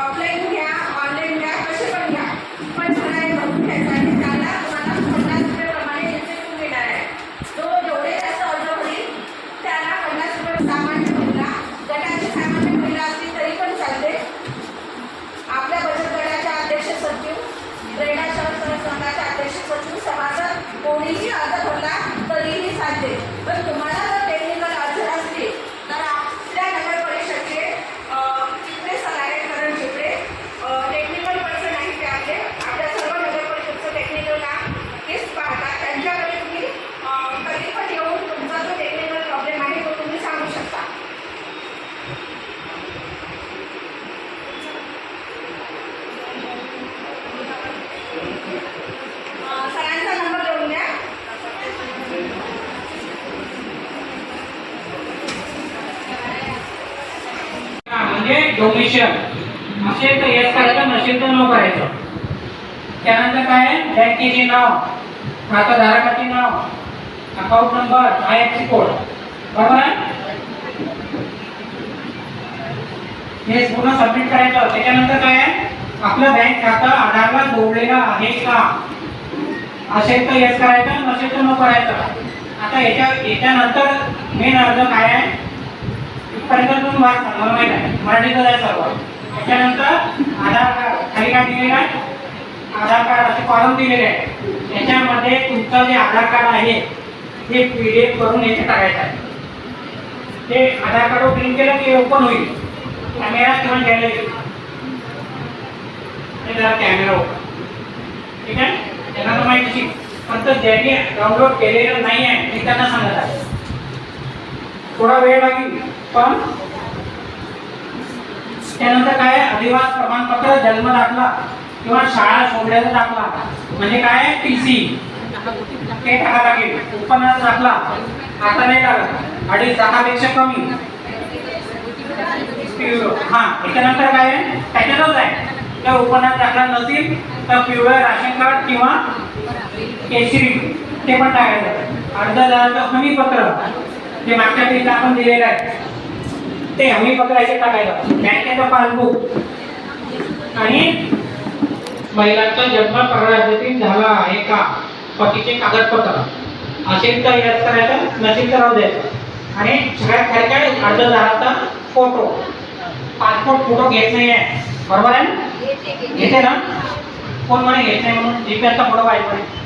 Offline घ्या, online घ्या, कसे पण घ्या, पण सगळ्यांनी बघून घ्यायचं आणि त्याला तुम्हाला 50 रुपये प्रमाणे इन्सेंटिव्ह मिळणार आहे. जो जेवढे जास्त अर्ज होईल त्याला 50 रुपये. सामान्य महिला गटाची सामान्य महिला असली तरी पण चालते. आपल्या बचत गटाच्या अध्यक्ष सचिव, रेडा शहर संघाच्या अध्यक्ष सचिव, सभासद कोणीही अर्ज भरला तरीही चालते. पण तुम्हाला जर टेक्निकल अडचण असली तर आपल्या नगर परिषदचे चित्रे सलाहेकरण चित्रे टेक्निकल पर्सन आहे ते आपल्या सर्व नगर परिषदचं टेक्निकल काम हेच पाहतात. त्यांच्याकडे तुम्ही कधी पण येऊन तुमचा जो टेक्निकल प्रॉब्लेम आहे तो तुम्ही सांगू शकता. सरांचा नंबर लिहून घ्या. म्हणजे डोमेशियल असेल तर येस करायचं, नसेल तर नो करायचं. त्यानंतर काय, बँकेचे नाव, खातेधारकाचे नाव, अकाउंट नंबर, IFSC कोड, बरोबर आहे. हे पूर्ण सबमिट करायचं. त्याच्यानंतर काय आहे, आपलं बँक खातं आधारला जोडलेलं आहे का, असेल तर येस करायचं, नसेल तर नो करायचं. आता याच्यानंतर मेन अर्ज काय आहे इथपर्यंत तुम्ही मला माहित आहे, मराठीतच आहे सर्व. त्याच्यानंतर आधार कार्ड खाली काय दिलेलं आहे, आधार कार्ड असे कॉलम दिलेले आहे. याच्यामध्ये तुमचं जे आधार कार्ड आहे ते PDF करून याचे टाकायचं आहे. ते आधार कार्ड प्रिंट केलं की ओपन होईल. कॅमेरा किंवा गॅलरी हे जरा कॅमेरा ओपन, ठीक आहे. त्यांना तर माहिती, पण तर ज्यांनी डाउनलोड केलेलं नाही आहे ते त्यांना सांगत आहे. थोडा वेळ लागेल, पण त्यानंतर काय, अधिवास प्रमाणपत्र, जन्म दाखला किंवा शाळा सोडल्याचा दाखला म्हणजे काय, TC ते टाका लागेल. उत्पन्नाचा दाखला आता नाही लागत, 2.5 लाखापेक्षा कमी. हां, त्याच्यानंतर काय आहे, त्याच्यातच आहे. जर उत्पन्नाचा दाखला नसेल तर पिवळं राशन कार्ड किंवा केशरी ते पण टाकायचं. अर्जदाराचं हमीपत्र जे मागच्या पेजला आपण दिलेलं आहे ते हमीपत्राचे टाकायचं. बँकेचं पासबुक आणि महिलांचा जन्म परराज्यातील झाला आहे का, पतीचे कागदपत्र असेल तर यस करायचं, नसेल तर राहू द्यायचं. आणि सगळ्यात खाली काय, अर्जदाराचा फोटो. पासपोर्ट फोटो घेत नाही आहे, बरोबर आहे ना, घेते ना. कोण म्हणे घेत नाही म्हणून, जीपीएसचा फोटो पाहिजे.